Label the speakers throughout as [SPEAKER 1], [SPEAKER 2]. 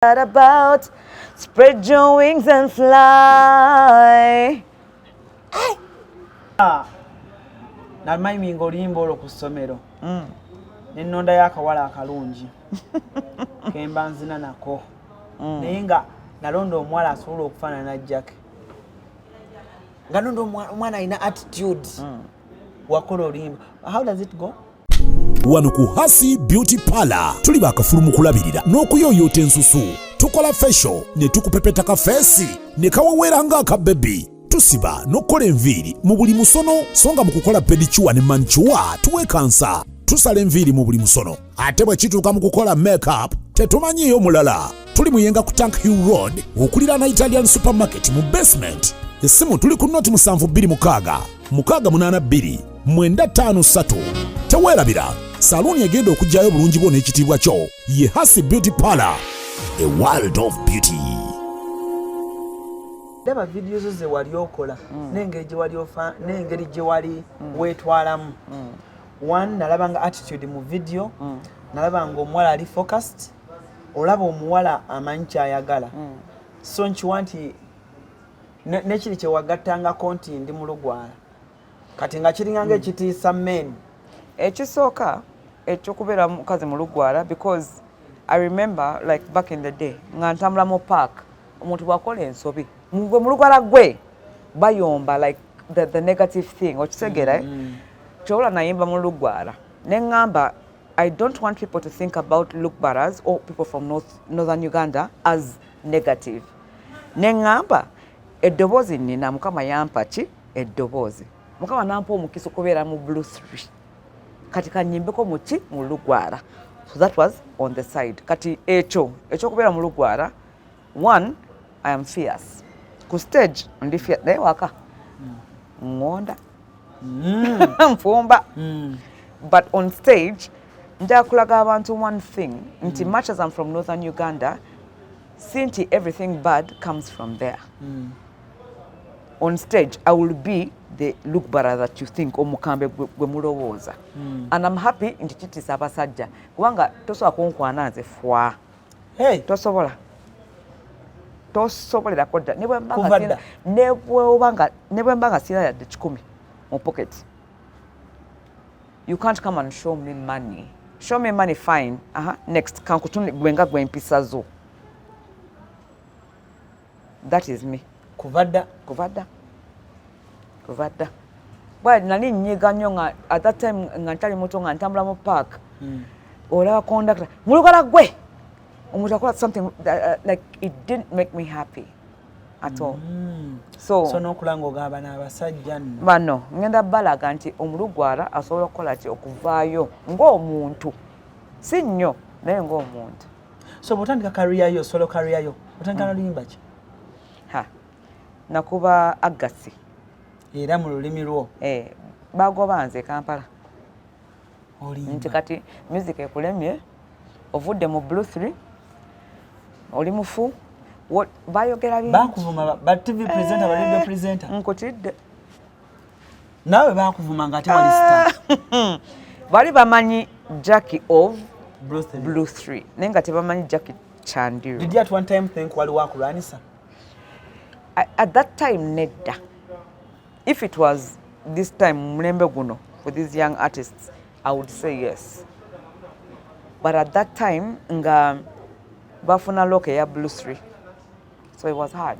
[SPEAKER 1] About spread your wings and fly.
[SPEAKER 2] Namanyi ng'oluyimba olwo ku ssomero n'ennonda y'akawala akalungi kemba nzina nako naye nga nalonda omuwala asobola okufaanana Jackie nga nonda omwana alina attitude wakola oluyimba. How does it go?
[SPEAKER 3] Wano ku Hasi Beauty Parlor tuli bakafulu mu kulabirira n'okuyooyoota ensusu. Tukola facial ne tukupepeta ka feesi ne kawawera ng'aka baby. Tusiba n'okukola enviiri mu buli musono songa mu kukola pedicure ne manicure tuwekansa. Tusala enviiri mu buli musono ate bwe kituuka mu kukola makeup tetumanyiiyo mulala. Tuli muyenga ku Tank Hill Road okuliraana Italian Supermarket mu basement. Essimu tuli ku noti 72 682 953. Teweerabira saluuni egenda okujjayo bulungi bwo n'ekitiibwa kyo ye Hasi Beauty Parlor, a world of beauty.
[SPEAKER 2] Ndaba videos ze wali okola n'engeri gye wali weetwalamu. One, nalaba nga attitude mu video, nalaba nga omuwala ali focused, olaba omuwala amanyi kyayagala. So nkiwa nti nekiri kye wagattangako nti ndi mulugwala kati nga kiringa ng'ekitiisa men.
[SPEAKER 1] Ekisooka ekyokubeera mukazi mu lugwala, because I remember like back in the day nga ntambula mu park omuntu bw'akola ensobi gwe mu lugwala gwe bayomba like the negative thing okisegera kyobola nayimba mu lugwala ne ngamba I don't want people to think about lugbaras or people from northern Uganda as negative. Ne ngamba eddoboozi nnina Mukama yampa ki eddoboozi Mukama nampa omukisa okubeera mu blue 3 kati kanyimbeko muki mu lugwala. So that was on the side. Kati ekyokubeera mu lugwala, one, I am fierce. Ku stage ndi fierce naye waka ngonda mfumba. But on stage njagala kulaga abantu one thing nti much as I'm from northern Uganda, sinti everything bad comes from there. On stage I will be the lukbara that you think omukambe gwe mulowooza. And I'm happy nti kitisa abasajja kubanga tosobola kunkwana nze fwa.
[SPEAKER 2] Hey,
[SPEAKER 1] Tosobolera kodda ne bwe mbanga sina yadde 10 mu pocket. You can't come and show me money. Show me money, fine. Next, kankutuni gwenga gwempisa zo. That is me. Kuvadda. Bwa nali nyiga nnyo nga at that time nga ntali muto nga ntambula mu park. Olaba conductor. Mulugala gwe. Omuntu akola something that, like it didn't make me happy at all. So
[SPEAKER 2] n'okulanga ogamba n'abasajja nno.
[SPEAKER 1] Bano ngenda balaga nti omulugwala asobola okukola ki okuvaayo ng'omuntu. Si nnyo naye ng'omuntu.
[SPEAKER 2] So bw'otandika career yo, solo career yo, otandika n'oluyimba ki?
[SPEAKER 1] Nakuba Agasi.
[SPEAKER 2] Era mu lulimi lwo?
[SPEAKER 1] Bagoba nze Kampala.
[SPEAKER 2] Olimba.
[SPEAKER 1] Nti kati music ekulemye, ovudde mu Blue 3, oli mufu, bayogera bingi.
[SPEAKER 2] Bakuvuma ba TV presenter, ba radio presenter.
[SPEAKER 1] Nkutidde.
[SPEAKER 2] Nawe bakuvuma nga ate wali star.
[SPEAKER 1] Bali bamanyi Jackie of
[SPEAKER 2] Blue
[SPEAKER 1] 3. Naye nga tebamanyi Jackie Chandiru.
[SPEAKER 2] Did you at one time think wali wakulwanisa?
[SPEAKER 1] At that time, nedda. If it was this time, mulembe guno, for these young artists, I would say yes. But at that time, nga bafuna loke ya Blue 3. So it was hard.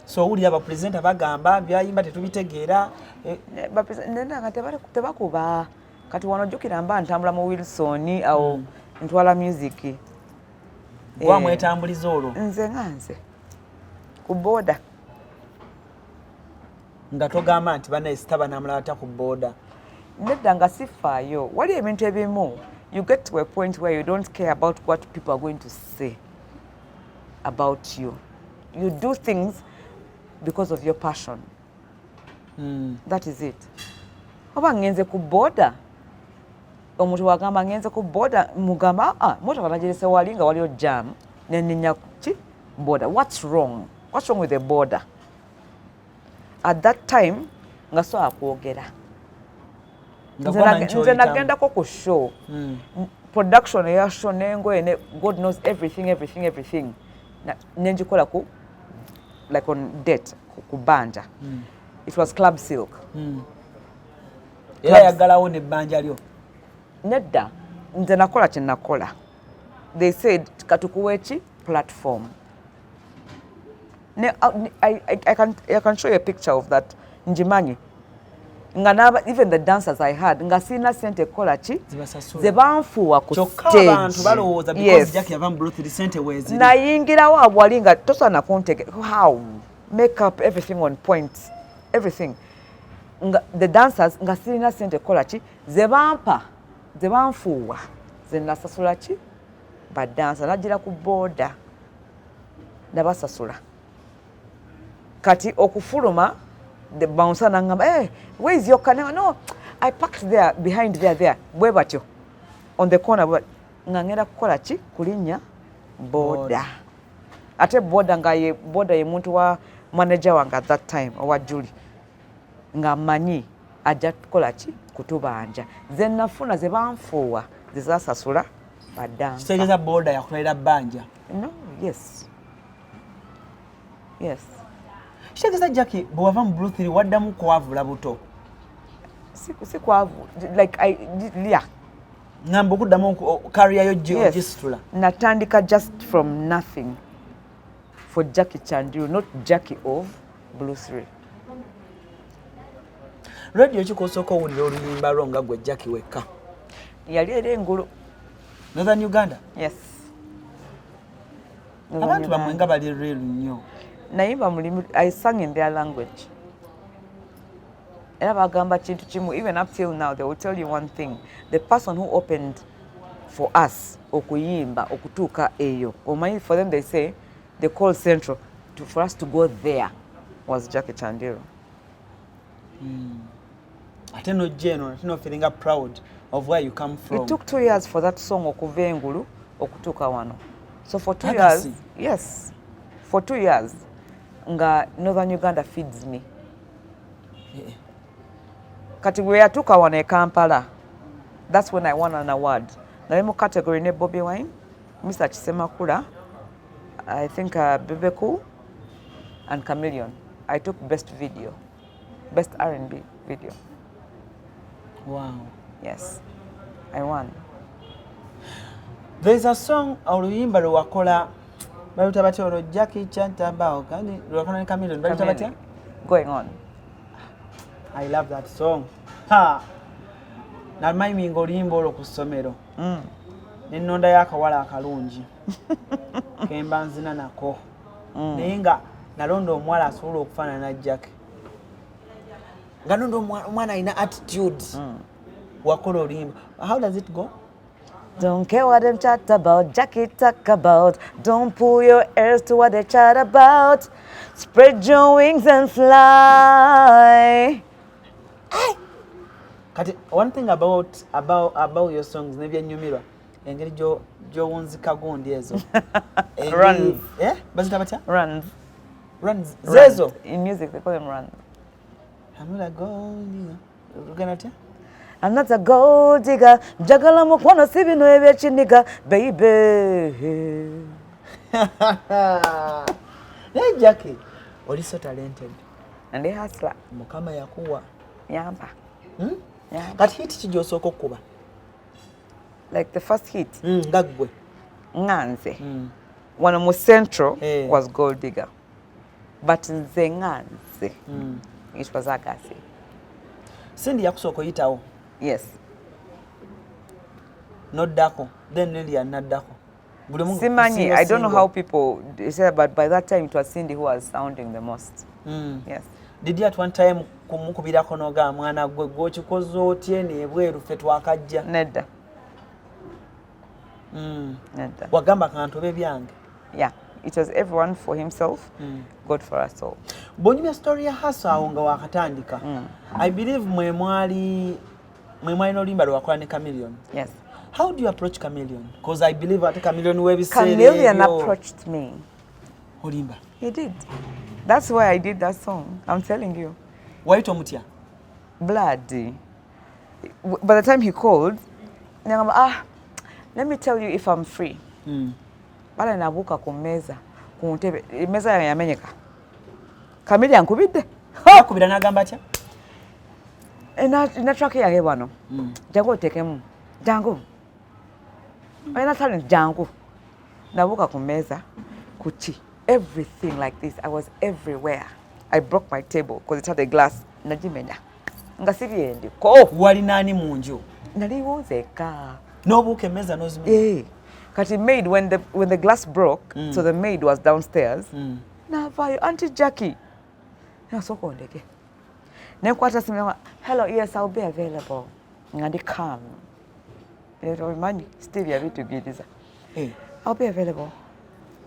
[SPEAKER 2] So uli aba presenter bagamba byayimba tetubitegeera.
[SPEAKER 1] Nenda nga tebakuba. Kati wanojjukira mba ntambula mu Wilson au ntwala music.
[SPEAKER 2] Gwa mwetambuliza olwo.
[SPEAKER 1] Nze ku boda.
[SPEAKER 2] Nga togamba nti bana esitaba namulata ku boda.
[SPEAKER 1] Nedda nga sifaayo. Wali ebintu ebimu, you get to a point where you don't care about what people are going to say about you. You do things because of your passion. That is it. Oba ngenze ku boda. Omuntu wagamba ngenze ku boda mugamba moto banagirese wali nga waliyo jam neninya ki boda. What's wrong? What's wrong with the border? At that time, nga so akwogera. Nze nagendako ku show. production ya show nengoye God knows everything nenjikola ku like on date ku banja. It was Club Silk.
[SPEAKER 2] Era yagalawo ne banja lyo.
[SPEAKER 1] Nedda nze nakola kye nakola. They said katukuwechi platform. I can show you a picture of that. Njimanyi. Even the dancers I had, nga sina sente kola chi, ze banfuwa ku stage.
[SPEAKER 2] Abantu balowooza because Jackie yavam brought the sente wezi.
[SPEAKER 1] Na yingira wa bwalinga tosa na kontege. How? Makeup, everything on point. Everything. The dancers, nga sina sente kola chi, ze banfuwa. Ze nasasula chi, ba dancer. Najira ku border. Nabasasula. Kati okufuluma, the bouncer nangamba, hey, where is your car? No, I parked there, behind there. Where about you? On the corner, but ngangera kukola chi kulinya border. Ate border ye muntu wa manager wanga at that time, owa Julie. Nga manyi aja kukola chi kutubanja. Then nafuna ze banfuwa, zisasasula badansa.
[SPEAKER 2] Stegeza border ya kutwalira banja.
[SPEAKER 1] No, yes. Yes.
[SPEAKER 2] Shegeza Jackie, bwava mu Blue 3 waddamu kwavula buto.
[SPEAKER 1] Si kwavu, like I yeah.
[SPEAKER 2] Ngamba okuddamu career yo gisitula.
[SPEAKER 1] Natandika just from nothing for Jackie Chandiru, not Jackie of Blue 3.
[SPEAKER 2] Radio kikosoka owulira oluyimba lwo nga gwe Jackie wekka.
[SPEAKER 1] Yali era engulu.
[SPEAKER 2] Northern Uganda?
[SPEAKER 1] Yes.
[SPEAKER 2] Abantu bamwe nga bali real nnyo.
[SPEAKER 1] Naimba mulimi, I sang in their language. Era bagamba chintu chimu, even up till now, they will tell you one thing. The person who opened for us, okuyimba, okutuka eyo, for them they say, they call Central, for us to go there, was Jackie Chandiru.
[SPEAKER 2] Ate no general, ate no feeling proud of where you come from.
[SPEAKER 1] It took 2 years for that song okuva engulu, okutuka wano. So for 2
[SPEAKER 2] Legacy.
[SPEAKER 1] years, yes, for 2 years, nga Northern Uganda feeds me.
[SPEAKER 2] Yeah.
[SPEAKER 1] Kati we yatuka wano e Kampala. That's when I won an award. Nali mu category ne Bobby Wine, Mr. Chisemakula, I think Bebeku, and Chameleon. I took best video, best R&B video.
[SPEAKER 2] Wow.
[SPEAKER 1] Yes, I won.
[SPEAKER 2] There's a song oluyimba lwe wakola baluta batya olwo Jackie Chantabao kandi lwakola ne Chameleon baluta batya?
[SPEAKER 1] Going on.
[SPEAKER 2] I love that song. Ha! Namanyi ng'oluyimba olwo ku ssomero. N'ennonda y'akawala akalungi. Kemba nzina nako. Naye nga nalonda omuwala asobola okufaanana na Jackie. Nga nonda omwana alina attitude. Wakola oluyimba. How does it go?
[SPEAKER 1] Don't care what them chat about, Jackie talk about. Don't pull your ears to what they chat about. Spread your wings and fly.
[SPEAKER 2] Kati one thing about your songs nebyannyumirwa engeri gy'owunzika gundi ezo.
[SPEAKER 1] Runs.
[SPEAKER 2] Eh? Bazita batya?
[SPEAKER 1] Runs.
[SPEAKER 2] Runs. Zezo.
[SPEAKER 1] In music they call them runs.
[SPEAKER 2] I'm not a gold digger. Lugana atya?
[SPEAKER 1] I'm not a gold digger. Jagala mukwano si bino ebyekiniga, baby.
[SPEAKER 2] Hey Jackie, oli so talented.
[SPEAKER 1] And they hustler.
[SPEAKER 2] Mukama yakuwa.
[SPEAKER 1] Yamba. Yeah.
[SPEAKER 2] Kati hit ki gy'osooka okkuba?
[SPEAKER 1] Like the first hit.
[SPEAKER 2] Nga ggwe.
[SPEAKER 1] Nganze. One mu Central
[SPEAKER 2] Eh.
[SPEAKER 1] was Gold Digger. But nze Nganze. It was Agasi.
[SPEAKER 2] Cindy yakusooka oyitawo.
[SPEAKER 1] Yes.
[SPEAKER 2] Noddako. Then Nelia naddako. Buli omu
[SPEAKER 1] Simanyi, I don't know
[SPEAKER 2] single.
[SPEAKER 1] how people say, but by that time it was Cindy who was sounding the most. Yes.
[SPEAKER 2] Did you at one time kumukubirako n'ogamba mwana gwe gw'okikoze otya n'ebweru ffe twakajja?
[SPEAKER 1] Nedda. Nedda.
[SPEAKER 2] Wagamba kantobe byange.
[SPEAKER 1] Yeah. It was everyone for himself, God for us all.
[SPEAKER 2] Bw'onyumya story ya hustle awo nga wakatandika. I believe mwe mwali n'oluyimba lwe wakola ne Chameleon.
[SPEAKER 1] Yes.
[SPEAKER 2] How do you approach Chameleon? Because I believe ate Chameleon webiseera
[SPEAKER 1] Chameleon approached me.
[SPEAKER 2] Olimba.
[SPEAKER 1] He did. That's why I did that song. I'm telling you.
[SPEAKER 2] Wayita omutya?
[SPEAKER 1] Blood. By the time he called, let me tell you if I'm free. Bala nabuka ku meza ku ntebe meza yamenyeka. Kamili yankubidde.
[SPEAKER 2] Yakubira n'agamba atya?
[SPEAKER 1] Na track yange bano. Jangu otekemu. Jangu. Ayina talent jangu. Nabuka ku meza ku tea. Everything like this. I was everywhere. I broke my table because it had a glass. Najimenya. Nga sibyendi ko.
[SPEAKER 2] Wali nani mu nju?
[SPEAKER 1] Naliwozeka.
[SPEAKER 2] Nobuke meza nozimenya.
[SPEAKER 1] Kati maid when the glass broke, so the maid was downstairs. Navayo Auntie Jackie. Na soko ndeke. Nekwata simu, hello, yes, I'll be available. Ngandi come. Money still ya vitu gidiza. I'll be available.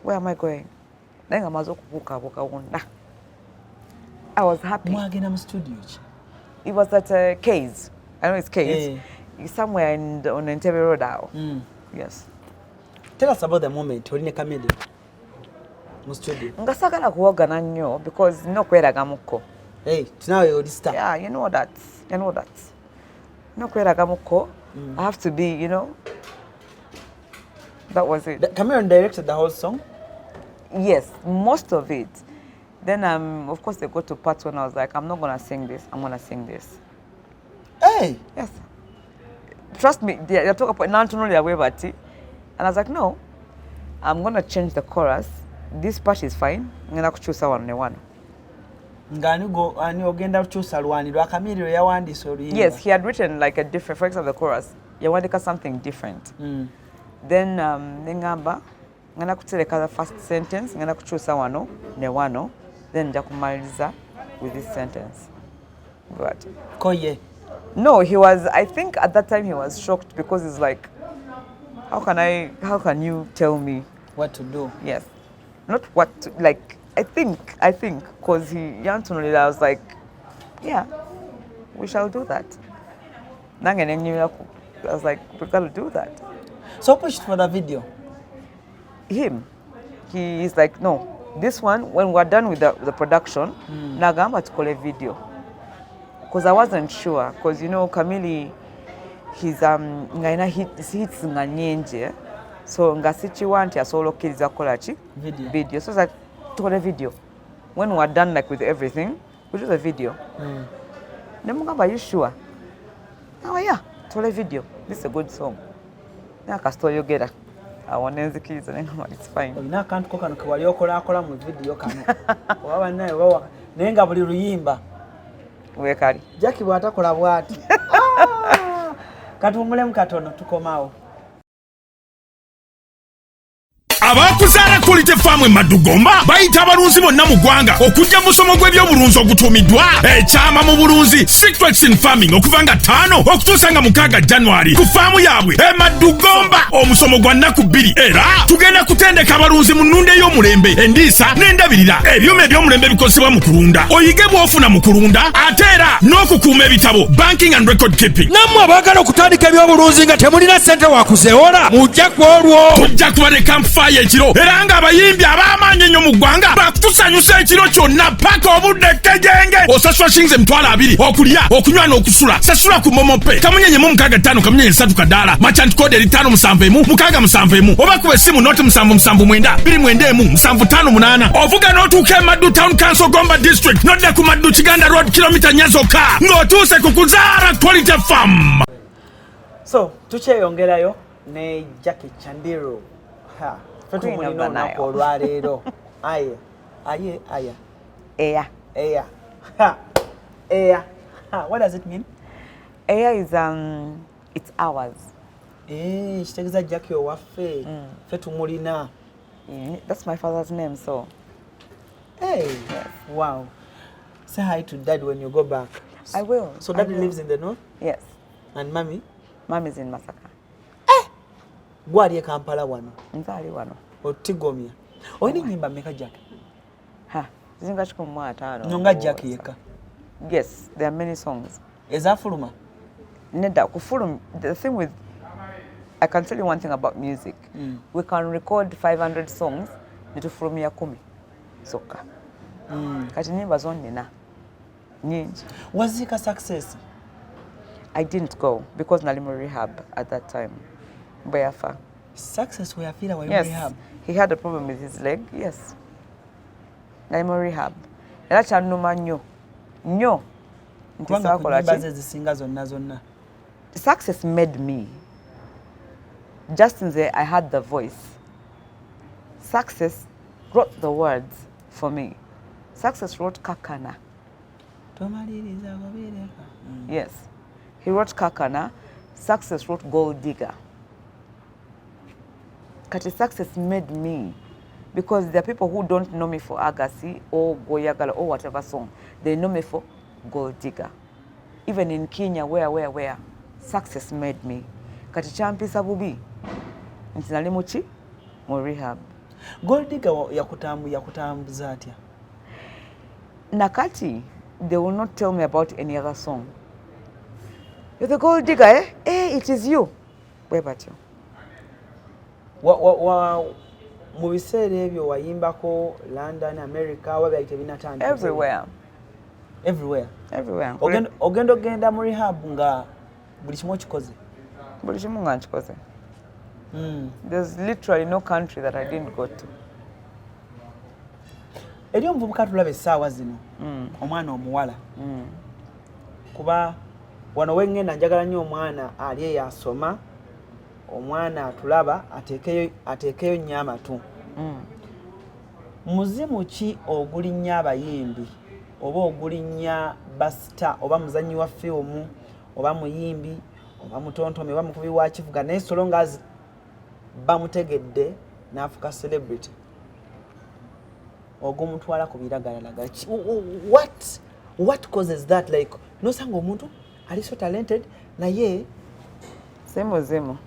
[SPEAKER 1] Where am I going? Nenga mazo kubuka wunda. I was happy.
[SPEAKER 2] Mwagena mu studio.
[SPEAKER 1] It was at K's. I know it's K's. It's somewhere on Entebbe Road. Yes.
[SPEAKER 2] Tell us about the moment when you came in the studio.
[SPEAKER 1] Ngasagala kuwagana nnyo because no kweraga muko.
[SPEAKER 2] Hey, now you're the star.
[SPEAKER 1] Yeah, you know that. No kweraga muko. I have to be, you know. That was it.
[SPEAKER 2] The Cameron directed the whole song?
[SPEAKER 1] Yes, most of it. Then, of course, they got to parts when I was like, I'm not going to sing this. I'm going to sing this.
[SPEAKER 2] Hey!
[SPEAKER 1] Yes. Trust me, they talk about Nantama. And I was like, no, I'm going to change the chorus. This part is fine. I'm going to choose one. Yes, he had written like a different, for example, the chorus. Yawandika something different. Then, Ngamba, I'm going to the first sentence. I'm going to choose one, newano. Then Jakumaliza with this sentence. But
[SPEAKER 2] Koye.
[SPEAKER 1] No, he was, I think at that time he was shocked because it's like, how can you tell me
[SPEAKER 2] what to do? Yes.
[SPEAKER 1] Not what to, like, I think, because I was like, yeah, we shall do that. I was like, we gotta do that.
[SPEAKER 2] So pushed for the video?
[SPEAKER 1] He is like, no, this one, when we're done with the production, Agamba to call a video. Because I wasn't sure, because you know, Kamili, he's ngaina hits nga nyenje, so nga sichiwanti asolo kiriza kolachi video. So it's like to a video. When we're done like with everything, we do the video. Nemugamba, are you sure? Oh yeah, to a video. This is a good song. Na kastoyo gera. I want Nzukira and it's fine.
[SPEAKER 2] You can't cook and kola mu video kano. Wawa naye wawa nenga buli luyimba.
[SPEAKER 1] Wekali.
[SPEAKER 2] Jackie bwatakola bwati. Katumulemu katono tukomaawo.
[SPEAKER 3] Abakuzaala Quality Farm Madugomba bayita abalunzi bonna mu ggwanga okujja musomo gw'ebyobulunzi ogutuumiddwa ekyama mu bulunzi Section Farming okuva nga 5 okutuusa nga 6 January ku faamu yaabwe Madugomba omusomo gwa nnaku 2 era tugenda kutendeka abalunzi mu nnunda ey'omulembe endiisa n'endabirira ebyuma eby'omulembe bikozesebwa mu kulunda oyige bw'ofuna mu kulunda ate era n'okukuuma ebitabo banking and record keeping.
[SPEAKER 4] Nammwe abaagala okutandika ebyobulunzi nga temulina ssente wakuzeewola mujja ku olwo
[SPEAKER 3] tujja kuba ne campfire ekiro era nga abayimbi ab'amaanyi ennyo mu ggwanga bakutusanyusa ekiro kyonna paka obudde kejenge osasula shilingi 20,000 okulya okunywa n'okusula sasula ku momope kamunyenye mu 65 kamunyenye 3 kadaala merchant code 571 671 oba kuba essimu noti 779 291 758 ovuga n'otuuka e Maddu Town Council Gomba District nodda ku Maddu Kiganda Road kilomita 4 zokka ng'otuuse ku Kuzaala Quality Farm.
[SPEAKER 2] So tukyeyongerayo ne Jackie Chandiru.
[SPEAKER 1] Queen of the Nile.
[SPEAKER 2] Aya. What does it mean?
[SPEAKER 1] Aya is it's ours.
[SPEAKER 2] Kitegeza Jackie owaffe ffe tumulina.
[SPEAKER 1] That's my father's name, so.
[SPEAKER 2] Hey, yes. Wow. Say hi to Dad when you go back.
[SPEAKER 1] I will.
[SPEAKER 2] So Daddy lives in the north?
[SPEAKER 1] Yes.
[SPEAKER 2] And Mommy?
[SPEAKER 1] Mommy's in Masaka.
[SPEAKER 2] Gwali Kampala wano.
[SPEAKER 1] Nzali wano.
[SPEAKER 2] Otigomya. Oyina ennyimba mmeka Jackie?
[SPEAKER 1] Zizinga 15.
[SPEAKER 2] Nyonga Jackie yeka.
[SPEAKER 1] Yes, there are many songs.
[SPEAKER 2] Ezafuluma?
[SPEAKER 1] Neda kufulum. The thing with, I can tell you one thing about music. We can record 500 songs netufulumya 10 sokka. Kati nyimba zonnina nyingi.
[SPEAKER 2] Was it a success?
[SPEAKER 1] I didn't go because nali mu rehab at that time. Boyafa.
[SPEAKER 2] Success we afira wa
[SPEAKER 1] Yes.
[SPEAKER 2] rehab.
[SPEAKER 1] He had a problem with his leg. Yes. I'm rehab. Era kyannuma nnyo. Nnyo. Nti
[SPEAKER 2] Kubanga
[SPEAKER 1] saakola
[SPEAKER 2] kunyimba
[SPEAKER 1] ki?
[SPEAKER 2] ze zisinga zonna.
[SPEAKER 1] Success made me. Just in there, I had the voice. Success wrote the words for me. Success wrote Kakana.
[SPEAKER 2] Tomaliriza gobireka.
[SPEAKER 1] Yes. He wrote Kakana. Success wrote Gold Digger. Kati Success made me. Because there are people who don't know me for Agassi or Goyagala or whatever song. They know me for Gold Digger. Even in Kenya, where? Success made me. Kati champisa bubi. Nti nali muki? Mu rehab.
[SPEAKER 2] Gold Digger yakutambuza atya?
[SPEAKER 1] Nakati, they will not tell me about any other song. You're the Gold Digger, eh? Eh, it is you. Where about you?
[SPEAKER 2] Mu biseera ebyo wayimbako London, America, wabyayite binatandika.
[SPEAKER 1] Everywhere.
[SPEAKER 2] Ogenda mu rehab nga buli kimu okikoze.
[SPEAKER 1] Buli kimu nga nkikoze. There's literally no country that I didn't go to.
[SPEAKER 2] Eri omuvubuka tulaba essaawa zino omwana omuwala kuba wano wengenda njagala nnyo omwana ali eyo asoma, omwana atulaba ateekeyo nnyo amatu. Muzimu ki ogulinnya abayimbi oba ogulinnya basita oba muzannyi wa fiimu oba muyimbi oba mutontome oba mukubi wa kivuga naye so long as bamutegedde n'afuuka celebrity ogumutwala ku biragalalagala? What causes that? Like nosanga omuntu ali so talented naye
[SPEAKER 1] Si muzimu.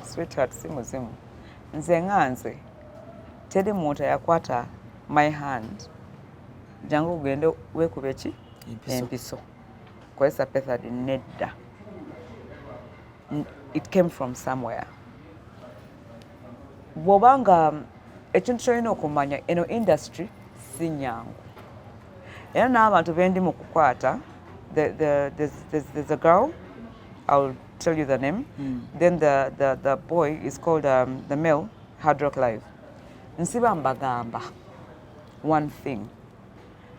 [SPEAKER 1] Sweetheart, si muzimu. Nze nganze teri muntu yakwata my hand jangu ugende wekube ki? Empiso. Kwesa pesa nedda. It came from somewhere. Bwobanga ekintu kyolina okumanya eno industry si nyangu. Era n'abantu bendi mu kukwata, there's a girl, I'll tell you the name. Then the boy is called the male, Hard Rock Live. Nsiba mbagamba one thing.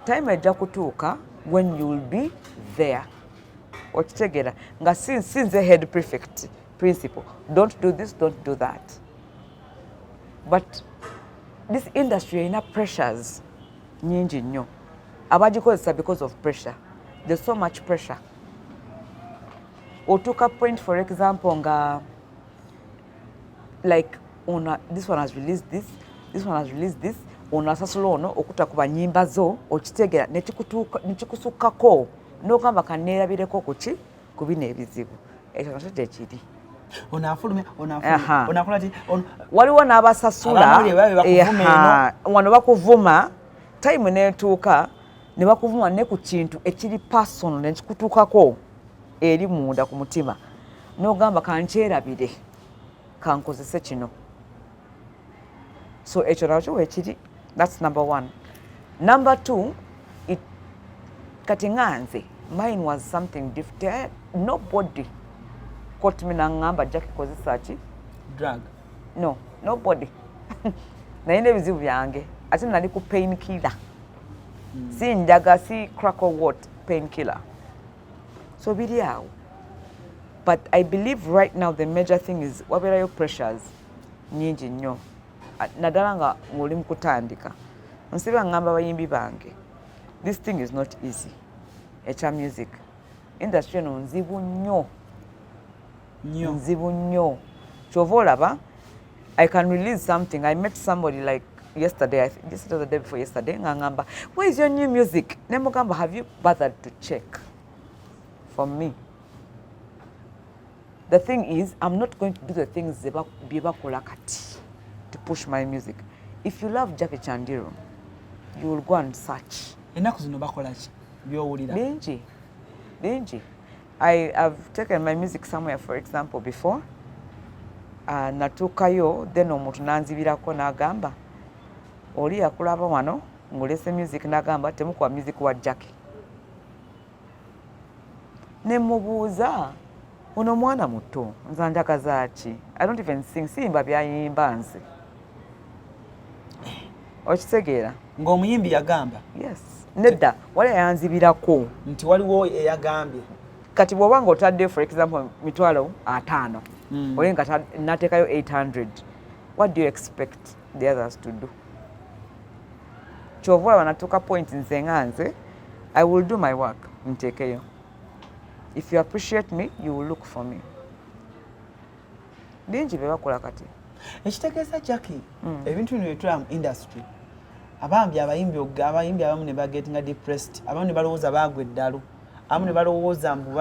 [SPEAKER 1] Time ejja kutuuka when you will be there. Okitegera nga since the head prefect principle, don't do this, don't do that. But this industry erina pressures nyingi nnyo. Abagikozesa because of pressure. There's so much pressure. Otuuka point, for example, nga like this one has released this one has released this, ono asasula ono okuta ku banyimba zo, okitegera nekikusukkako n'ogamba kaneerabireko kuki ku bino ebizibu. Ekyo nakyo tekiri.
[SPEAKER 2] Onakola ti
[SPEAKER 1] waliwo n'abasasula wano bakuvuma time neetuuka ne bakuvuma ne ku kintu ekiri personal ne kikutuukako eri munda ku mutima n'ogamba kankyerabire kankozese kino. So ekyo nakyo weekiri. That's number one. Number two, kati nganze mine was something different. Nobody caught me nangamba Jackie kozesa ki
[SPEAKER 2] drug.
[SPEAKER 1] No, nobody. Naine ebizibu byange ate nali ku painkiller. Si njaga, si crack or what, painkiller. So biri awo. But I believe right now the major thing is wabeerayo pressures nyingi nnyo. Naddala nga ng'oli mu kutandika. Nsiba ngamba abayimbi bange, this thing is not easy. Ekya music. Industry eno nzibu nnyo. Nzibu nnyo. Kyova olaba, I can release something. I met somebody like yesterday, I think this was the day before yesterday, ngangamba, where is your new music? Nemugamba, have you bothered to check for me? The thing is, I'm not going to do the things bibakola kati to push my music. If you love Jackie Chandiru, you will go and search.
[SPEAKER 2] Ennaku zino bakola ki byowulira?
[SPEAKER 1] Bingi. I have taken my music somewhere, for example, before. Natuukayo, then omuntu nanzibirako n'agamba, oli yakulaba wano ng'olese music n'agamba temukuwa music wa Jackie. Ne mubuuza Ono mwana muto nze njagaza ki? I don't even sing, simba byayimba nze. Okitegeera?
[SPEAKER 2] Ng'omuyimbi yagamba?
[SPEAKER 1] Yes. Nedda wali yanzibirako
[SPEAKER 2] nti waliwo eyagambye.
[SPEAKER 1] Kati bw'oba ng'otadde for example mitwalo 5 oli nga nateekayo 800, what do you expect the others to do? Kyova olaba natuuka point nze nga nze I will do my work nteekeyo. If you appreciate me, you will look for me. Bingi bye bakola kati.
[SPEAKER 2] Ekitegeeza Jackie, ebintu bino byetula mu industry, abayimbi abamu ne bagetinga depressed, abamu ne balowooza baagwa eddalu, abamu ne balowooza mbu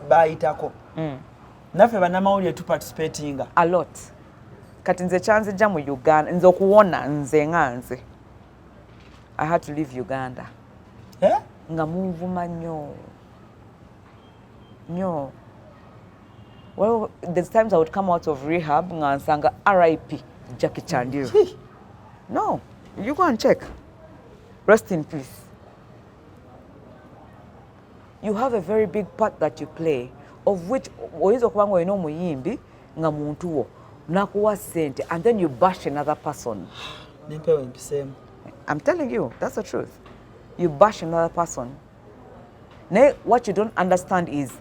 [SPEAKER 2] baayitako. Naffe bannamawulire tuparticipatinga
[SPEAKER 1] a lot. Kati nze kyanzijja mu Uganda, nze okuwona nze nga nze. I had to leave Uganda. Nga Banvuma nnyo. Well, there's times I would come out of rehab nga nsanga RIP Jackie Chandiru. No, you go and check. Rest in peace. You have a very big part that you play, of which oyinza okuba nga olina omuyimbi nga muntu wo nakuwa ssente and then you bash another person.
[SPEAKER 2] Nempewo empiseemu.
[SPEAKER 1] I'm telling you, that's the truth. You bash another person. Naye what you don't understand is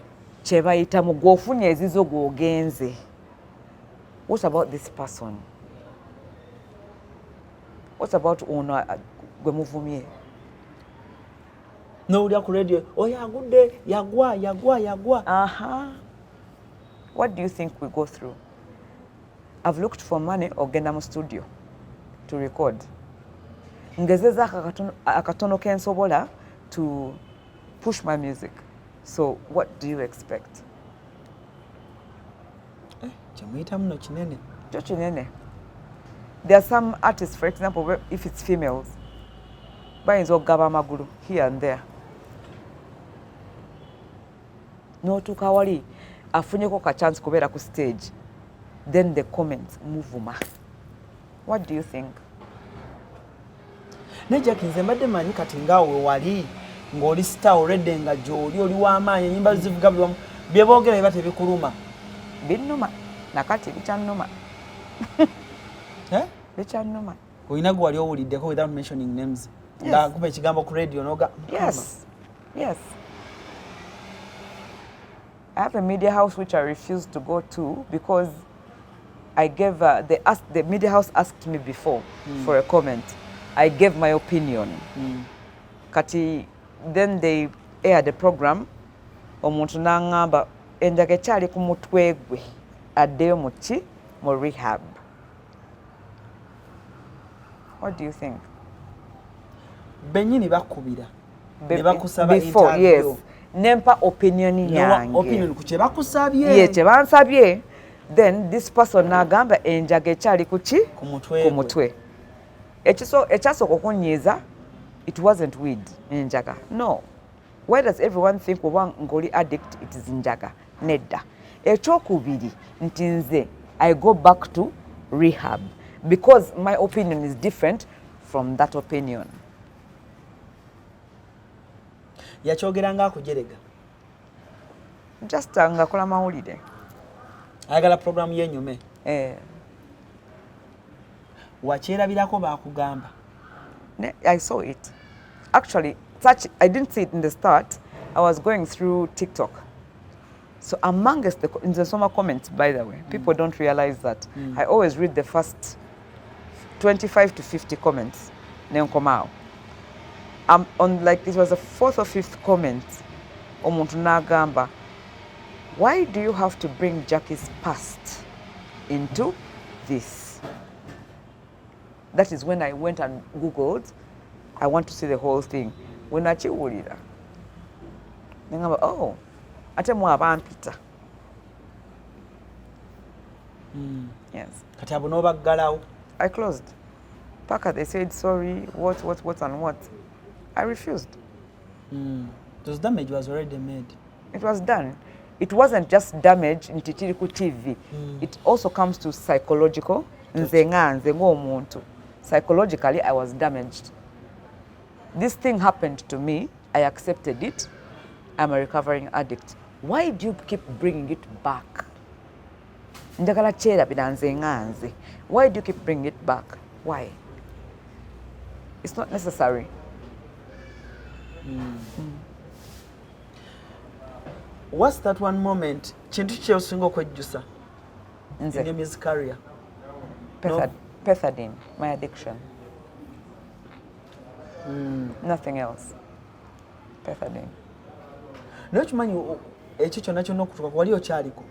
[SPEAKER 1] kye bayitamu gw'ofunye ezizo gw'ogenze. What about this person? What about ono gwe muvumye?
[SPEAKER 2] N'owulira ku radio, oyo agudde, yagwa.
[SPEAKER 1] What do you think we go through? I've looked for money ogenda mu studio to record. Ngezeza akatono kensobola to push my music. So what do you expect?
[SPEAKER 2] Kyemuyita muno kinene.
[SPEAKER 1] Kyo kinene. There are some artists, for example, if it's females, bayinza okugaba amagulu here and there. N'otuuka wali afunyeko ka chance kubeera ku stage, then the comments Banvuma. What do you think?
[SPEAKER 2] Ne Jackie, nze mbadde manyi kati ngaawe wali ng'oli star already nga gy'oli oli w'amaanyi ennyimba zivuga bye boogera biba tebikuluma.
[SPEAKER 1] Binnuma nakati bikyannuma. Bikyannuma.
[SPEAKER 2] Olina gwe wali owuliddeko without mentioning names. Nga kuba ekigambo ku radio n'oga.
[SPEAKER 1] Yes. I have a media house which I refused to go to because I gave the media house asked me before for a comment. I gave my opinion. Kati then they aired the program. Omuntu n'angamba enjaga ekyali ku mutwe gwe addeyo mu rehab. What do you think?
[SPEAKER 2] Bennyini bakubira. Ne bakusaba
[SPEAKER 1] before,
[SPEAKER 2] interview.
[SPEAKER 1] yes. Nempa opinion yange.
[SPEAKER 2] Opinion ku kye bakusabye.
[SPEAKER 1] Ye kye bansabye. Then this person n'agamba enjaga ekyali ku mutwe. Ekyasooka okunyiiza, it wasn't weed enjaga. No. Why does everyone think oba ng'oli addict it is njaga? Nedda. Ekyokubiri nti nze I go back to rehab because my opinion is different from that opinion.
[SPEAKER 2] Yakyogeranga akujerega.
[SPEAKER 1] Just ngakola mawulire.
[SPEAKER 2] Ayagala program y'ennyume. Wakyerabirako baakugamba.
[SPEAKER 1] I saw it. Actually, I didn't see it in the start. I was going through TikTok. So amongst in the summer comments, by the way, people don't realize that. I always read the first 25 to 50 comments. Nenkomao. On like it was the 4th or 5th comment. Omuntu n'agamba, why do you have to bring Jackie's past into this? That is when I went and Googled. I want to see the whole thing. When I chiwulira, ngamba, oh, ate mu Abantu. Yes.
[SPEAKER 2] Kati abo n'obaggalawo.
[SPEAKER 1] I closed. Paka, they said sorry, what, and what. I refused.
[SPEAKER 2] Those damage was already made.
[SPEAKER 1] It was done. It wasn't just damage in Titiriku TV. It also comes to psychological. Nze ng'omuntu. Psychologically, I was damaged. This thing happened to me. I accepted it. I'm a recovering addict. Why do you keep bringing it back? Njagala kyerabira nze nganze. Why do you keep bringing it back? Why? It's not necessary.
[SPEAKER 2] What's that one moment kintu kyosinga okwejjusa in your music career?
[SPEAKER 1] Pethadine, my addiction. Nothing else. Pethadine.
[SPEAKER 2] Nokimanyi ekyo kyonna kyonna okutuuka wali okyaliko?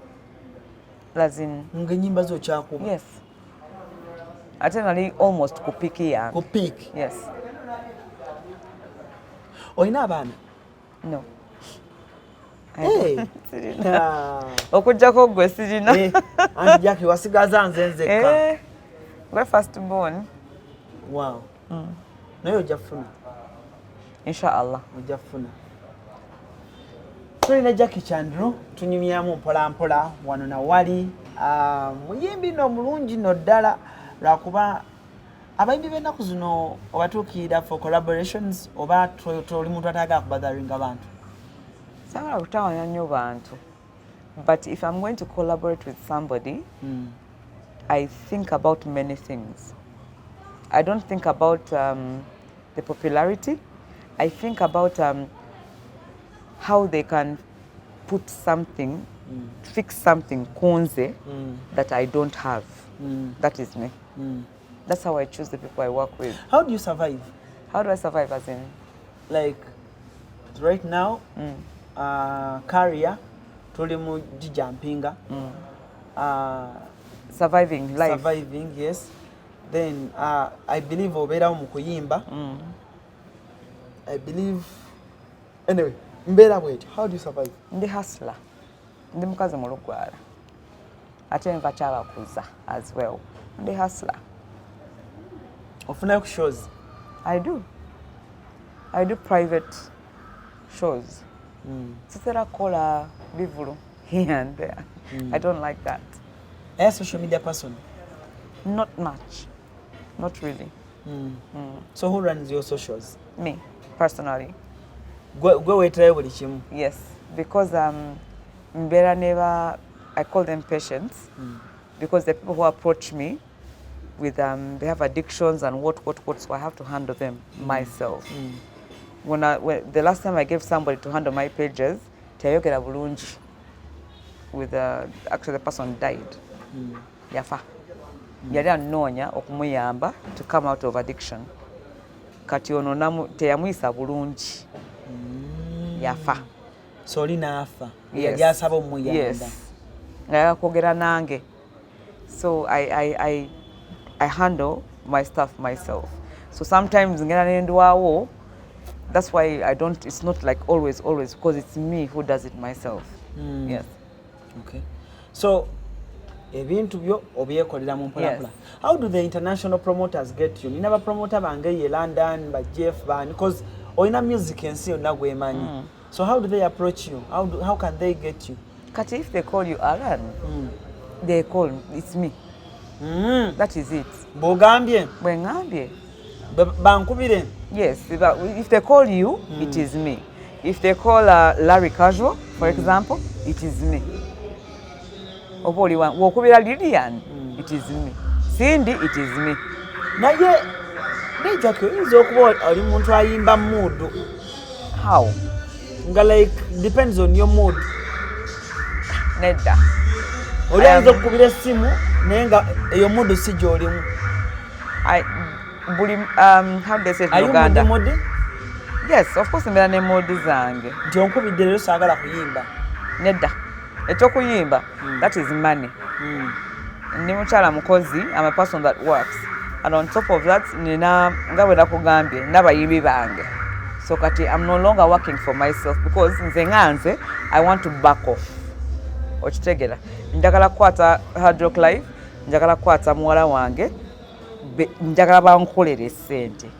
[SPEAKER 1] Lazin.
[SPEAKER 2] Ng'ennyimba zo okyakuba?
[SPEAKER 1] Yes. Ate nali almost ku peak yange.
[SPEAKER 2] Ku peak?
[SPEAKER 1] Yes.
[SPEAKER 2] Olina abaana?
[SPEAKER 1] No.
[SPEAKER 2] Hey.
[SPEAKER 1] Okujjako gwe sirina.
[SPEAKER 2] Anti Jackie wasigaza nze nzekka.
[SPEAKER 1] Gwe first born.
[SPEAKER 2] Wow. Naye ojja kufuna?
[SPEAKER 1] Inshallah.
[SPEAKER 2] Ojja kufuna. Tulina Jackie Chandiru tunyumyamu mpola mpola wano na wali muyimbi no mulungi no ddala lwakuba abayimbi b'ennaku zino obatuukirira for collaborations oba toli muntu atayagala kubagaringa bantu?
[SPEAKER 1] Sagala kutawanya nnyo bantu. But if I'm going to collaborate with somebody, I think about many things. I don't think about the popularity. I think about how they can put something, fix something kunze that I don't have. That is me. That's how I choose the people I work with.
[SPEAKER 2] How do you survive?
[SPEAKER 1] How do I survive as in?
[SPEAKER 2] Like right now, career, tuli mu jijampinga.
[SPEAKER 1] Surviving life.
[SPEAKER 2] Surviving, yes. Then I believe obera mu kuyimba. I believe anyway. Mbera bweti, how do you survive?
[SPEAKER 1] Ndi hustler. Ndi mukazi mu lugwala. Ate nva ky'abakuza as well. Ndi hustler.
[SPEAKER 2] Ofuna ku shows?
[SPEAKER 1] I do. I do private shows. Sitera kola bivulu here and there. I don't like that.
[SPEAKER 2] Are you a social media person?
[SPEAKER 1] Not much. Not really.
[SPEAKER 2] So who runs your socials?
[SPEAKER 1] Me, personally.
[SPEAKER 2] Go weterayo buli kimu.
[SPEAKER 1] Yes, because mbera never, I call them patients, because the people who approach me with they have addictions and what, so I have to handle them myself. When the last time I gave somebody to handle my pages, teyayogera bulungi with actually the person died. Yafa. Yali anoonya okumuyamba to come out of addiction. Kati ono teyamuyisa bulungi. Yafa.
[SPEAKER 2] So oli naafa.
[SPEAKER 1] Yes.
[SPEAKER 2] Yali asaba omuyamba.
[SPEAKER 1] Yes. Ngaya kwogera nange. So I handle my stuff myself. So sometimes ngena nendwawo. That's why I don't. It's not like always because it's me who does it myself. Yes.
[SPEAKER 2] Okay. So ebintu byo obyekolera mu mpolapula. How do the international promoters get you? Nina ba promoter bange ye London, ba Jeff ban, because oyina music ensi yonna gwemanyi. So how do they approach you? How can they get you?
[SPEAKER 1] Kati if they call you Alan, they call it's me. That is it.
[SPEAKER 2] Bogambye.
[SPEAKER 1] Bwengambye.
[SPEAKER 2] Bankubire.
[SPEAKER 1] Yes. If they call you, it is me. If they call Larry Casual, for example, it is me. Oboli wan wokubira Lilian, it is me. Cindy, it is me.
[SPEAKER 2] Naye Jackie oyinza okuba oli muntu ayimba mood.
[SPEAKER 1] How?
[SPEAKER 2] Nga like depends on your mood.
[SPEAKER 1] Nedda.
[SPEAKER 2] Oli ayinza okukubira essimu naye nga eyo mood si gy'olimu.
[SPEAKER 1] How do they say it in Uganda?
[SPEAKER 2] Are you mood?
[SPEAKER 1] Yes, of course mbeera ne mood zange.
[SPEAKER 2] Nti onkubidde leero saagala kuyimba.
[SPEAKER 1] Nedda. Ekyokuyimba, that is money. Ndi mukyala mukozi, I'm a person that works. And on top of that, nina nga bwe nakugambye n'abayimbi bange. So kati I'm no longer working for myself because nze nganze I want to back off. Okitegera. Njagala kukwata Hard Rock Live, njagala kukwata muwala wange, njagala bankolere ssente.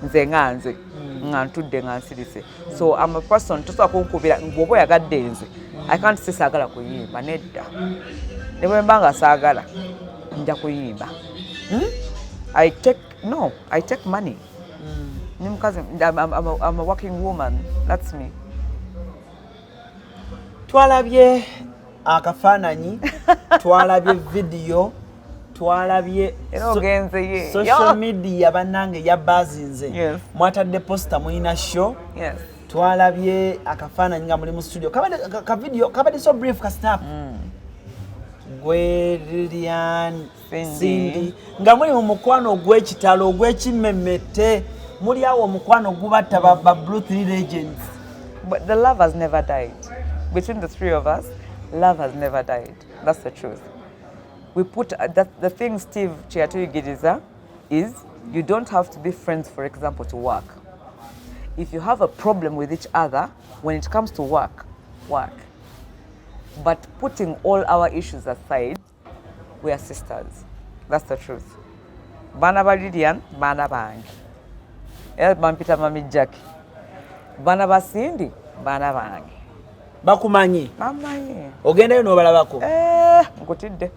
[SPEAKER 1] Nze nganze nga ntudde nga nsirise. So I'm a person tosobola kunkubira bw'oba oyagadde nze. I can't say saagala kuyimba nedda. Ne bwe mba nga saagala nja kuyimba. I take money. I'm a working woman. That's me.
[SPEAKER 2] twalabye akafaananyi twalabye video twalabye social media bannange yabbazinze mwatadde posta muyina show twalabye akafaananyi nga muli mu studio kabadde so brief ka snap gwe Lilian Cindy nga muli mu mukwano ogw'ekitalo ogw'ekimmemmette muli awo omukwano gubatta ba Blue 3 legends.
[SPEAKER 1] But the love has never died. Between the three of us, love has never died. That's the truth. We put the thing Steve Chiatuyigiriza is you don't have to be friends, for example, to work. If you have a problem with each other, when it comes to work. But putting all our issues aside, we are sisters. That's the truth. Bana ba Lilian, bana bange. Bampita mami Jackie. Bana ba Cindy, bana bange.
[SPEAKER 2] Bakumanyi?
[SPEAKER 1] Bamanyi.
[SPEAKER 2] Ogendayo n'obalabako?
[SPEAKER 1] Nkutidde.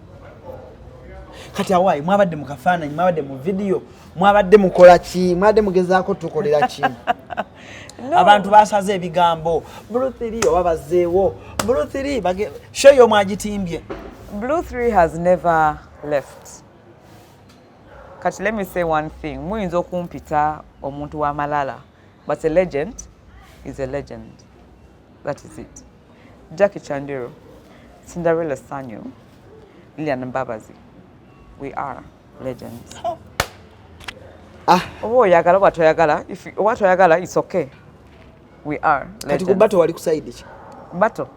[SPEAKER 2] Kati awaayi mwabadde mu kafaananyi, mwabadde mu video, mwabadde mukola ki, mwabadde mugezaako tukolera ki? Abantu basaze ebigambo. Blue 3 oba bazzeewo. Blue 3 show yo mwagitimbye.
[SPEAKER 1] Blue 3 has never left. Kati let me say one thing. Muyinza okumpita omuntu wa malala. But a legend is a legend. That is it. Jackie Chandiru, Cinderella Sanyu, Lilian Mbabazi. We are legends. Oyagala what oyagala. If what oyagala, it's okay. We are legends.
[SPEAKER 2] Kati ku bato wali kusaidi ki?
[SPEAKER 1] Bato.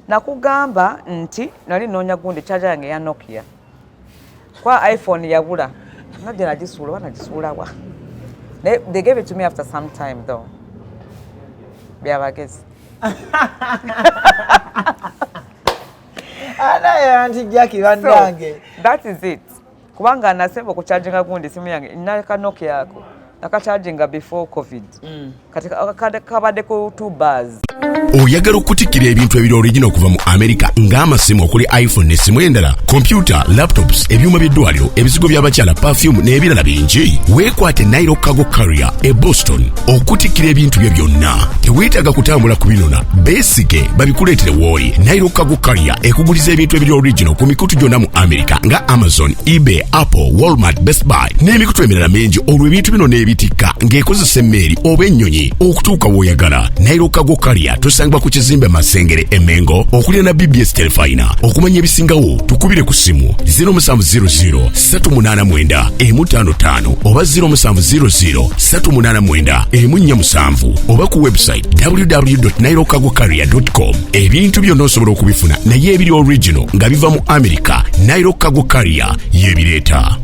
[SPEAKER 1] Nakugamba nti nali nonya gundi charger yange ya Nokia. Kwa iPhone yabula. Najja nagisula wa. They gave it to me after some time though. Byabagezi. That is it. Kubanga nasemba kucharginga gundi simu yange inaka Nokia yako. Nakacharginga before COVID. Katika kabade ko 2 bars.
[SPEAKER 3] Oyagala okutikira ebintu ebiri original okuva mu America ng'amasimu okuli iPhone n'essimu endala, computer, laptops, ebyuma by'eddwaliro, ebizigo by'abakyala, perfume n'ebirala bingi. Weekwate Nairo Cargo Carrier e Boston okutikira ebintu bye byonna. Teweetaaga kutambula kubinona. Beesige babikuleetere w'oli. Nairo Cargo Carrier ekuguliza ebintu ebiri original ku mikutu gyonna mu America nga Amazon, eBay, Apple, Walmart, Best Buy n'emikutu emirala mingi olwo ebintu bino n'ebitikka ng'ekozesa emmeeri oba ennyonyi okutuuka w'oyagala. Nairo Cargo Carrier tusangibwa ku kizimbe Masengere Emengo okulya na BBS Telefina. Okumanya ebisingawo tukubire ku simu 0700 389 155 oba 0700 389 147 oba ku website www.nairocargocarrier.com. Ebintu byonna osobola okubifuna naye ebiri original nga biva mu America. Nairo Cargo Carrier yebireeta.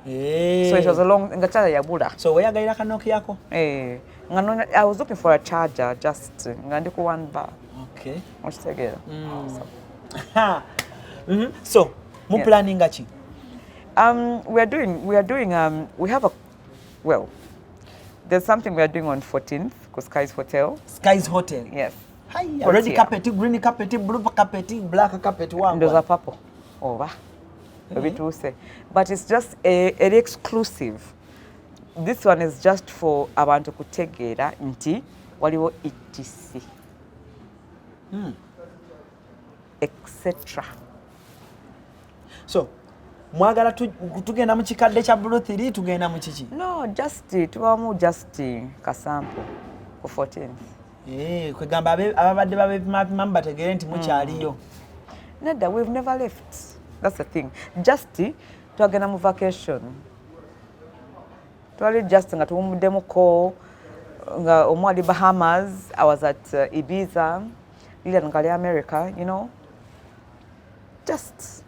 [SPEAKER 1] So it was a long ngachara yabula.
[SPEAKER 2] So where gaira ka Nokia yako?
[SPEAKER 1] I was looking for a charger just ngandiko 1 bar.
[SPEAKER 2] Okay.
[SPEAKER 1] Much together.
[SPEAKER 2] So, mu planning achi?
[SPEAKER 1] We have there's something we are doing on 14th called Sky's Hotel.
[SPEAKER 2] Sky's Hotel?
[SPEAKER 1] Yes.
[SPEAKER 2] Hi, already carpet, green carpet, blue carpet, black carpet, one.
[SPEAKER 1] Those are purple. Over. But it's just an exclusive. This one is just for Abantu kutegeera nti waliwo etc. Etc.
[SPEAKER 2] So, mwagala tugenda mu kikadde kya Blue 3 tugenda mu kiki?
[SPEAKER 1] No, tubamu just kasample ku 14th.
[SPEAKER 2] Kwegamba ababadde babipima bategeere nti mukyaliyo.
[SPEAKER 1] Nedda, we've never left. That's the thing. Just twagenda mu vacation. Twali just nga tumuddemu ko nga omwali Bahamas. I was at Ibiza. Lilian ngali America, you know. Just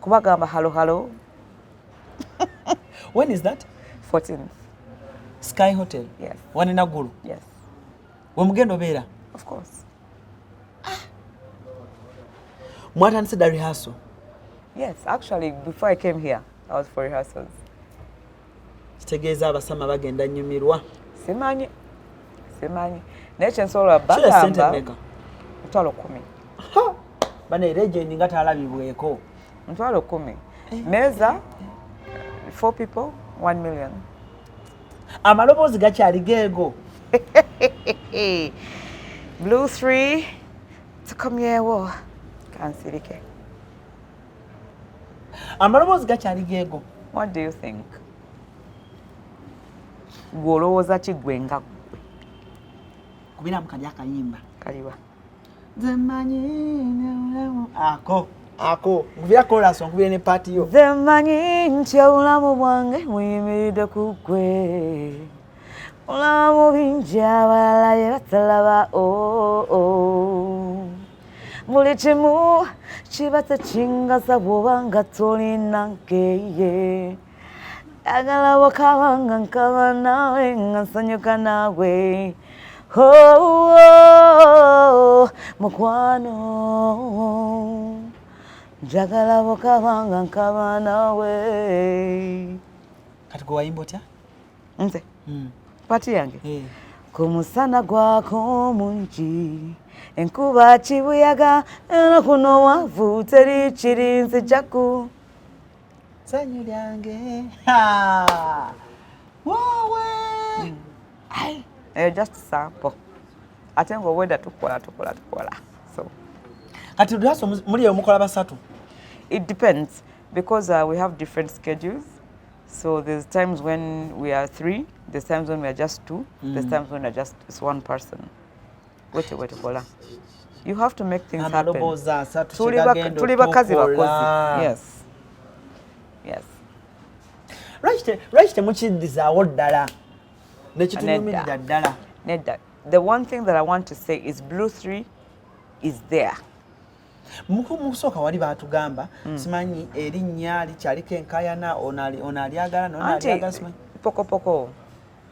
[SPEAKER 1] kubagamba hello.
[SPEAKER 2] When is that?
[SPEAKER 1] 14th.
[SPEAKER 2] Sky Hotel?
[SPEAKER 1] Yes.
[SPEAKER 2] One in Agulu?
[SPEAKER 1] Yes.
[SPEAKER 2] Wemugendo beera?
[SPEAKER 1] Of course.
[SPEAKER 2] Mwatandise the rehearsal?
[SPEAKER 1] Yes, actually before I came here, I was for rehearsals.
[SPEAKER 2] Kitegeeza abasama bagenda nyumirwa.
[SPEAKER 1] Simanyi. Naye kyensobola bagamba $10,000.
[SPEAKER 2] Bane legend nga talabibweko.
[SPEAKER 1] $10,000. Meza 4 people, 1 million.
[SPEAKER 2] Amaloboozi gakyali geego.
[SPEAKER 1] Blue 3, Kamyewo. Kansirike.
[SPEAKER 2] Amaloboozi gakyali geego.
[SPEAKER 1] What do you think? Gwolowooza ki gwe nga gwe?
[SPEAKER 2] Kubiramu kali akayimba.
[SPEAKER 1] Kaliwa.
[SPEAKER 2] Ako. Nkubira chorus, nkubire ne party yo.
[SPEAKER 1] Nze mmanyi nti obulamu bwange buyimiridde ku ggwe. Obulamu bingi abalala bye batalaba. Buli kimu kiba tekingasa bw'oba nga tolina nkeye. Agala bw'okabanga nkaba naawe nga nsanyuka naawe. Mukwano njagala bw'okabanga nkaba naawe.
[SPEAKER 2] Kati gwe wayimba otya?
[SPEAKER 1] Nze pati yange ku musana gwako mungi enkuba kibuyaga eno kuno wavu teri kiri nzijaku
[SPEAKER 2] sanyu lyange wowe
[SPEAKER 1] just sample ate ng'obwedda tukola so
[SPEAKER 2] kati lwaso muli mukola basatu?
[SPEAKER 1] it depends because we have different schedules. So there's times when we are 3, there's times when we are just 2, there's times when it's one person. Wait, kola. You have to make things happen. Tuli bakazi bakozi. Yes.
[SPEAKER 2] Right mukiddizaawo ddala. Nekitunyumirira ddala.
[SPEAKER 1] Nedda. The one thing that I want to say is Blue 3 is there.
[SPEAKER 2] Mukusooka wali baatugamba simanyi erinnya likyaliko enkayana onalyagala nonalyagala simanyi
[SPEAKER 1] poko.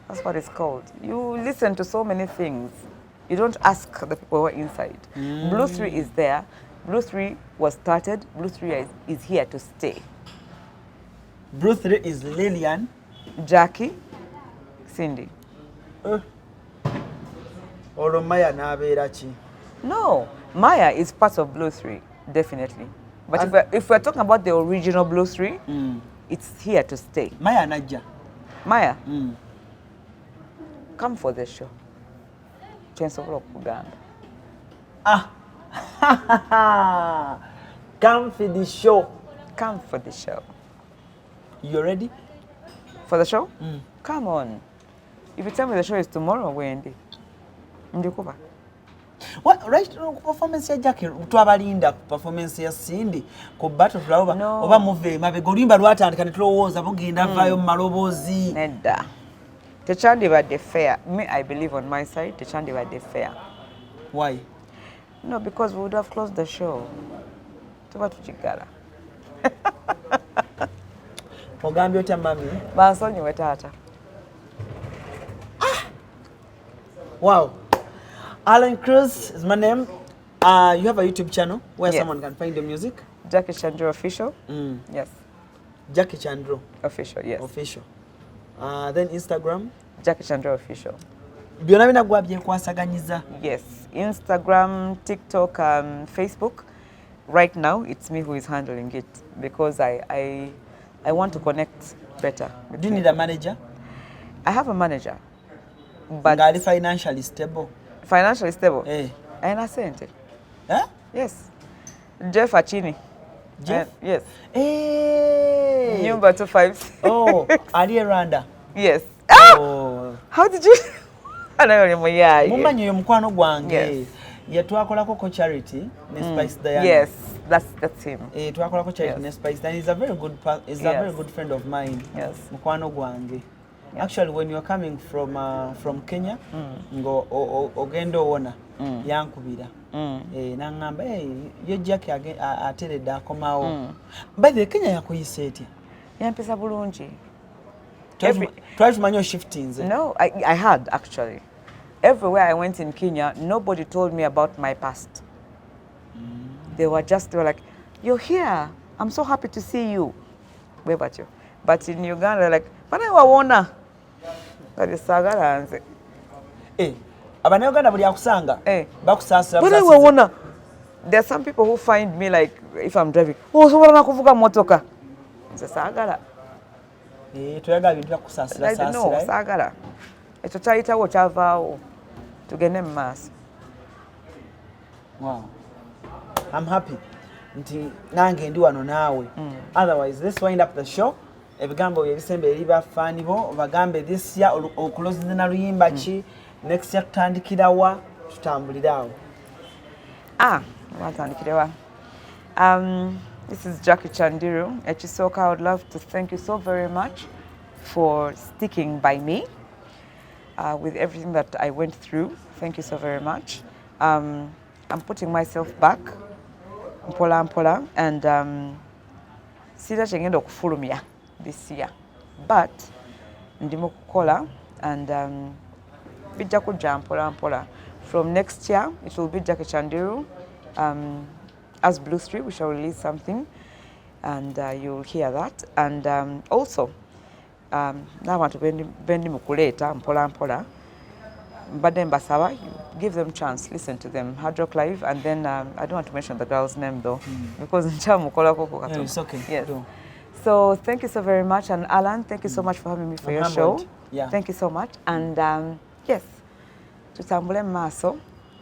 [SPEAKER 1] That's what it's called. You listen to so many things. You don't ask the people who are inside. Blue 3 is there. Blue 3 was started. Blue 3 is here to stay.
[SPEAKER 2] Blue 3 is Lillian,
[SPEAKER 1] Jackie, Cindy.
[SPEAKER 2] Olwo Maya n'abeera ki?
[SPEAKER 1] No, Maya is part of Blue 3, definitely. But if we're talking about the original Blue 3, it's here to stay.
[SPEAKER 2] Maya najja.
[SPEAKER 1] Maya, come for the show. Chensobola okugamba.
[SPEAKER 2] Come for the show.
[SPEAKER 1] Come for the show.
[SPEAKER 2] You ready?
[SPEAKER 1] For the show? Come on. If you tell me the show is tomorrow, Wendy. Ndikuba.
[SPEAKER 2] What right performance ya Jackie twabalinda performance ya Cindy ku battle flower oba move mabe golimba lwatandika ne tulowooza bugenda vayo malobozi
[SPEAKER 1] nedda techandibadde fair. Me, I believe on my side techandibadde fair.
[SPEAKER 2] Why?
[SPEAKER 1] No, because we would have closed the show. Tuba tukigala.
[SPEAKER 2] Ogambye otya mami?
[SPEAKER 1] Bansonyiwe taata.
[SPEAKER 2] Wow. ALLANCRUZ is my name. You have a YouTube channel where someone can find the music?
[SPEAKER 1] Jackie Chandiru Official. Yes.
[SPEAKER 2] Jackie Chandiru
[SPEAKER 1] Official, yes.
[SPEAKER 2] Official. Then Instagram?
[SPEAKER 1] Jackie Chandiru Official.
[SPEAKER 2] Byonna bina gwa byekwasaganyiza?
[SPEAKER 1] Yes. Instagram, TikTok, Facebook. Right now, it's me who is handling it because I want to connect better.
[SPEAKER 2] Do you need a manager?
[SPEAKER 1] I have a manager. But
[SPEAKER 2] Ngali financially stable?
[SPEAKER 1] Financially stable? Aina sente. Yes. Jeff Achini.
[SPEAKER 2] Jeff?
[SPEAKER 1] Yes.
[SPEAKER 2] Nyumba
[SPEAKER 1] 256.
[SPEAKER 2] Oh, Ali Rwanda.
[SPEAKER 1] Yes.
[SPEAKER 2] Oh.
[SPEAKER 1] How did you?
[SPEAKER 2] Mumanyi yo mukwano gwange. Yatwakolako ko charity ne Spice Diana.
[SPEAKER 1] Yes, that's him.
[SPEAKER 2] Twakolako charity ne Spice Diana. He's a very good very good friend of mine.
[SPEAKER 1] Yes.
[SPEAKER 2] Mukwano gwange. Actually, when you're coming from Kenya, ngo ogendo wona yankubira. Nangamba yo Jackie ateredde akomawo. By the Kenya yakuyise etya?
[SPEAKER 1] Yampisa bulungi.
[SPEAKER 2] Try to manage shiftings.
[SPEAKER 1] No, I had actually. Everywhere I went in Kenya, nobody told me about my past. They were like, "You're here. I'm so happy to see you." Where about you? But in Uganda, like, "Bana wawona." Barisagala nze.
[SPEAKER 2] Abanyuganda buli akusanga. Bakusasira.
[SPEAKER 1] Bana wawona. There are some people who find me like if I'm driving. Oh, sobola na kuvuga motoka. Nze sagala.
[SPEAKER 2] Toyaga bintu byakusasira sasira.
[SPEAKER 1] No, sagala. Ekyo kyayitawo kyavaawo. Tugende mu maaso.
[SPEAKER 2] Wow. I'm happy nti nange ndi wano naawe. Otherwise let's wind up the show. Ebigambo ebisembe eriba fani bo bagambe this year okuloza na luyimba ki next year tutandikirawa tutambulirawo.
[SPEAKER 1] Watandikirawa. This is Jackie Chandiru. Echisoka, I would love to thank you so very much for sticking by me with everything that I went through. Thank you so very much. I'm putting myself back, mpola, and sita chengenda okufulumya this year. But ndimo kukola and bijja kujja mpola. From next year, it will be Jackie Chandiru. As Blue Street, we shall release something, and you'll hear that. And also, now I want to bendi mukuleta mpola. But then Basava, give them chance, listen to them. Hard Rock Live, and then I don't want to mention the girl's name though, because
[SPEAKER 2] it's okay.
[SPEAKER 1] Yes. So thank you so very much, and Alan, thank you so much for having me for your show.
[SPEAKER 2] Yeah.
[SPEAKER 1] Thank you so much, and yes, tutambule maso.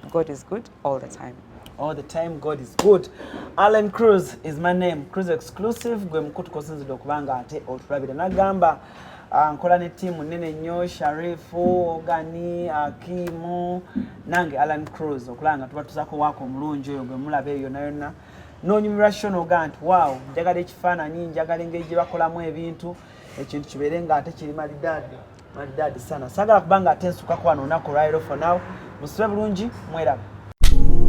[SPEAKER 1] God is good all the time.
[SPEAKER 2] All the time, God is good. ALLANCRUZ is my name. CRUZ exclusive. Gwe mkutu kosinzidde okubanga ate otulabira nagamba nkola ne team nene nnyo Sharifu, Ogani, Akimu, nange ALLANCRUZ okulanga tuba tuzako wako omulungi oyo gwe mulaba eyo yonna. N'onyumirwa shono oga wow, njagala ekifaananyi, njagala engeri gye bakolamu ebintu, ekintu kibeere nga ate kiri malidadi sana. Saagala kubanga ate nsukako wano olunaku olwaliro. For now, musibe bulungi, mweraba.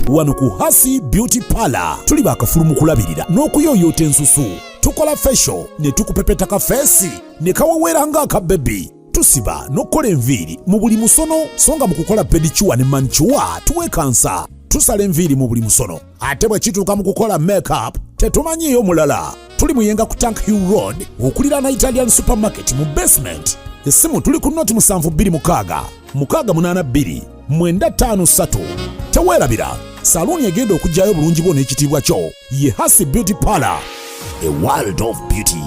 [SPEAKER 3] Wano ku Hasi Beauty Parlor tuli bakafulu mu kulabirira n'okuyooyoota ensusu. Tukola facial ne tukupepeta ka face ne kawawera nga aka baby. Tusiba n'okola enviiri mu buli musono, songa mu kukola pedicure ne manicure tuwe kansa. Tusala enviiri mu buli musono. Ate bwe kituuka mu kukola makeup tetumanyiyo mulala. Tuli muyenga ku Tank Hill Road okulira na Italian supermarket mu basement. Essimu tuli ku noti 726 682 953. Teweerabira saluni egenda okujjayo bulungi bwo n'ekitiibwa kyo ye Hasi Beauty Parlor, a world of beauty.